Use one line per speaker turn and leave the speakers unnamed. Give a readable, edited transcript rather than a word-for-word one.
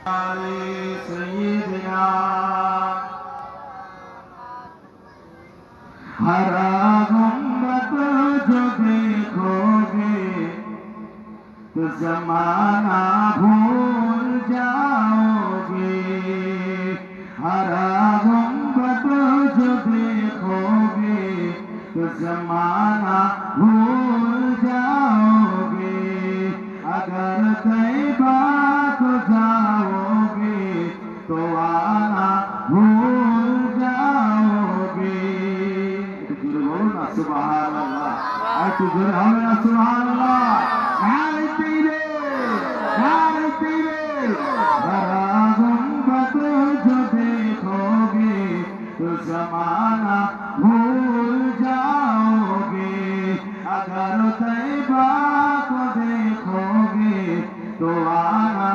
सैयदना हरा गुम्बद जो देखोगे तो जमाना भूल जाओगे। हरा गुम्बद जो देखोगे तो जमाना भूल जाओगे। अगर तैबा को जाओगे तो आना भूल जाओगे। बोलो ना सुभान अल्लाह। ऐसे जोर हमें ना सुभान अल्लाह। नारे तेरे हरा गुम्बद जो देखोगे तो जमाना भूल जाओगे। अगर तैबा को देखोगे तो आना